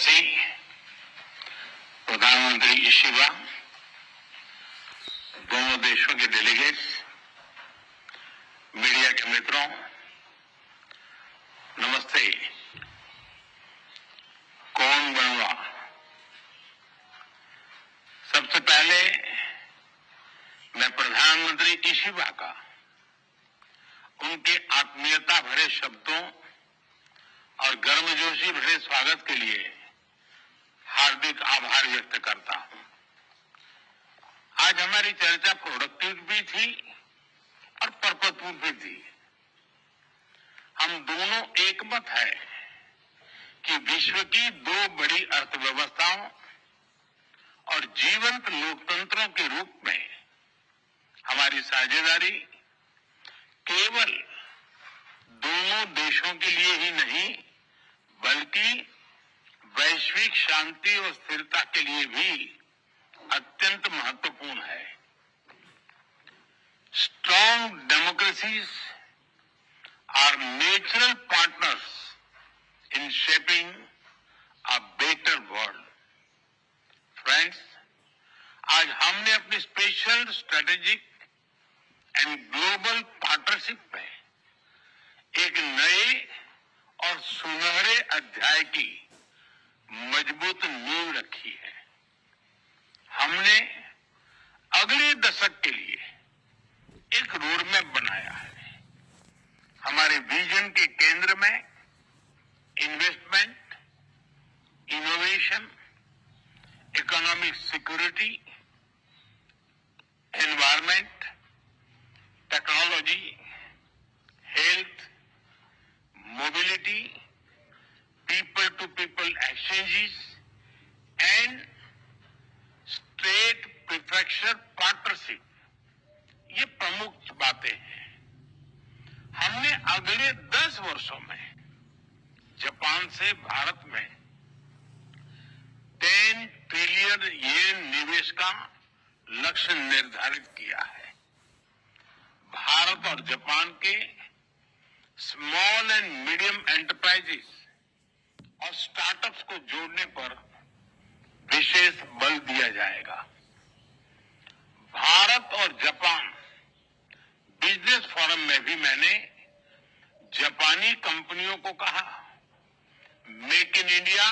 सी, प्रधानमंत्री इशिबा, दोनों देशों के डेलीगेट्स, मीडिया के मित्रों, नमस्ते। कौन बनवा? सबसे पहले मैं प्रधानमंत्री इशिबा का उनके आत्मीयता भरे शब्दों और गर्मजोशी भरे स्वागत के लिए हार्दिक आभार व्यक्त करता हूं। आज हमारी चर्चा प्रोडक्टिव भी थी और पर्पसफुल भी थी। हम दोनों एकमत है कि विश्व की दो बड़ी अर्थव्यवस्थाओं और जीवंत लोकतंत्रों के रूप में हमारी साझेदारी केवल दोनों देशों के लिए ही नहीं बल्कि वैश्विक शांति और स्थिरता के लिए भी अत्यंत महत्वपूर्ण है। Strong democracies are natural partners in shaping a better world. Friends, आज हमने अपनी special strategic and global partnership में एक नए और सुनहरे अध्याय की मजबूत नींव रखी है। हमने अगले दशक के लिए एक रोड मैप बनाया है। हमारे विजन के केंद्र में investment, innovation, economic security, environment, technology, health, mobility, people to people exchanges and state prefecture partnership, ये प्रमुख बातें हैं। हमने अगले 10 वर्षों में जापान से भारत में 10 ट्रिलियन येन निवेश का लक्ष्य निर्धारित किया है। भारत और जापान के स्मॉल एंड मीडियम एंटरप्राइजेस और स्टार्टअप्स को जोड़ने पर विशेष बल दिया जाएगा। भारत और जापान बिजनेस फोरम में भी मैंने जापानी कंपनियों को कहा, make in India,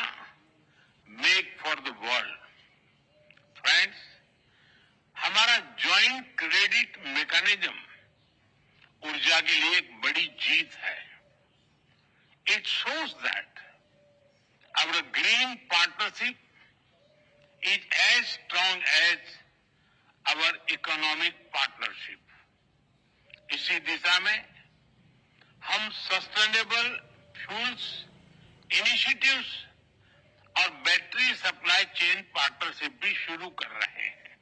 make for the world. Friends, हमारा ज्वाइंट क्रेडिट मैकेनिज्म ऊर्जा के लिए एक बड़ी जीत है। It shows that our green partnership is as strong as our economic partnership. इसी दिशा में हम सस्टेनेबल फ्यूल्स इनिशिएटिव्स और बैटरी सप्लाई चेन पार्टनरशिप भी शुरू कर रहे हैं।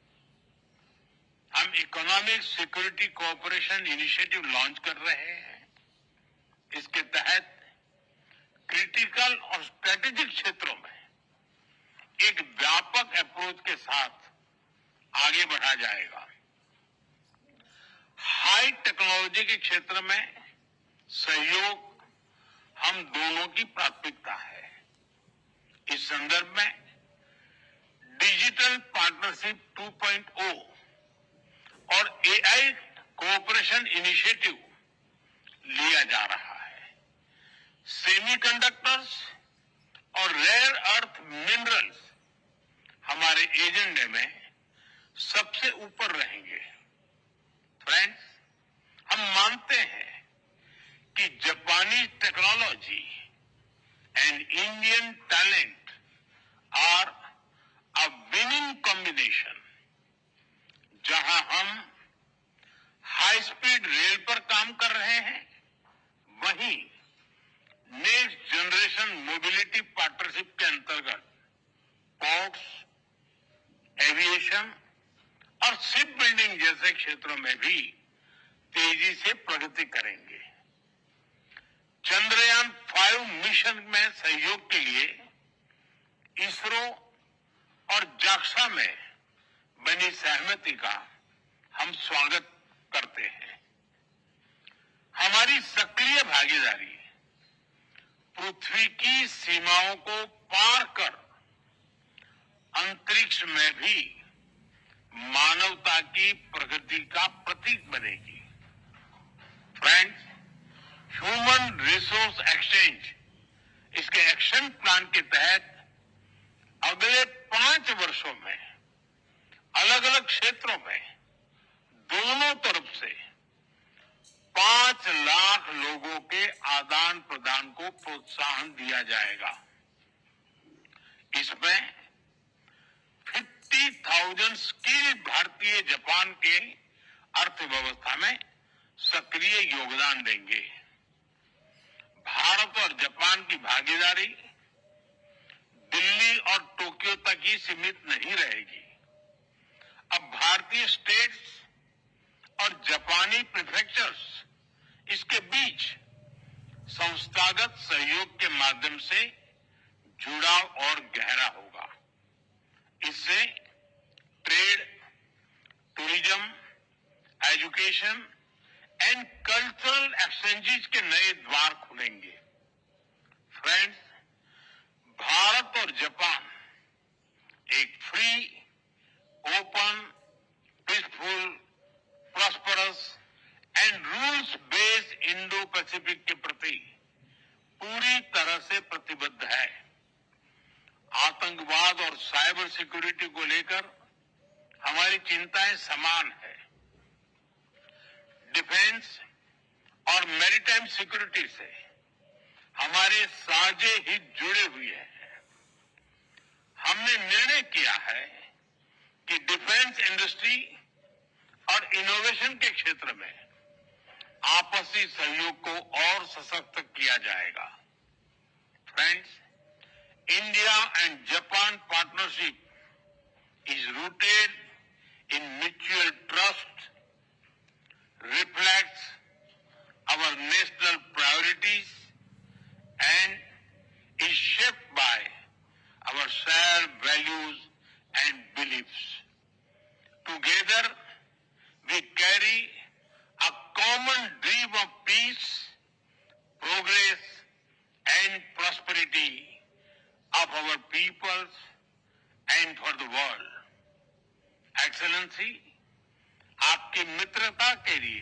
हम economic security cooperation initiative launch कर रहे हैं। इसके तहत क्रिटिकल और स्ट्रेटेजिक क्षेत्रों में एक व्यापक अप्रोच के साथ आगे बढ़ा जाएगा। हाई टेक्नोलॉजी के क्षेत्र में सहयोग हम दोनों की प्राथमिकता है। इस संदर्भ में डिजिटल पार्टनरशिप 2.0 और एआई कोऑपरेशन इनिशिएटिव लिया जा रहा है। सेमीकंडक्टर्स और रेयर अर्थ मिनरल्स हमारे एजेंडे में सबसे ऊपर रहेंगे। फ्रेंड्स, हम मानते हैं कि जापानी technology and Indian talent are a winning combination. जहां हम हाई स्पीड रेल पर काम कर रहे हैं, वहीं नेक्स्ट जनरेशन मोबिलिटी पार्टनरशिप के अंतर्गत पोर्ट्स, एविएशन और शिप बिल्डिंग जैसे क्षेत्रों में भी तेजी से प्रगति करेंगे। चंद्रयान 5 मिशन में सहयोग के लिए इसरो और जाक्सा में बनी सहमति का हम स्वागत करते हैं। हमारी सक्रिय भागीदारी पृथ्वी की सीमाओं को पार कर ब्रिक्स में भी मानवता की प्रगति का प्रतीक बनेगी। फ्रेंड्स, ह्यूमन रिसोर्स एक्सचेंज, इसके एक्शन प्लान के तहत अगले 5 वर्षों में अलग अलग क्षेत्रों में दोनों तरफ से 5 लाख लोगों के आदान प्रदान को प्रोत्साहन दिया जाएगा। इसमें 50,000 स्किल्ड भारतीय जापान के अर्थव्यवस्था में सक्रिय योगदान देंगे। भारत और जापान की भागीदारी दिल्ली और टोक्यो तक ही सीमित नहीं रहेगी। अब भारतीय स्टेट्स और जापानी प्रीफेक्चर्स इसके बीच संस्थागत सहयोग के माध्यम से जुड़ाव और गहरा होगा। इससे trade, tourism, education and cultural exchanges के नए द्वार खुलेंगे। फ्रेंड्स, भारत और जापान एक free, open, peaceful, prosperous and rules based Indo Pacific के प्रति पूरी तरह से प्रतिबद्ध है। आतंकवाद और साइबर सिक्योरिटी को लेकर हमारी चिंताएं समान है। डिफेंस और मैरीटाइम सिक्योरिटी से हमारे साझे हित जुड़े हुए हैं। हमने निर्णय किया है कि डिफेंस इंडस्ट्री और इनोवेशन के क्षेत्र में आपसी सहयोग को और सशक्त किया जाएगा। Friends, India and Japan partnership is rooted in mutual trust, reflects our national priorities, and is shaped by our shared values and beliefs. Together, we carry a common dream of peace, progress, and prosperity of our peoples and for the world. Excellency, आपकी मित्रता के लिए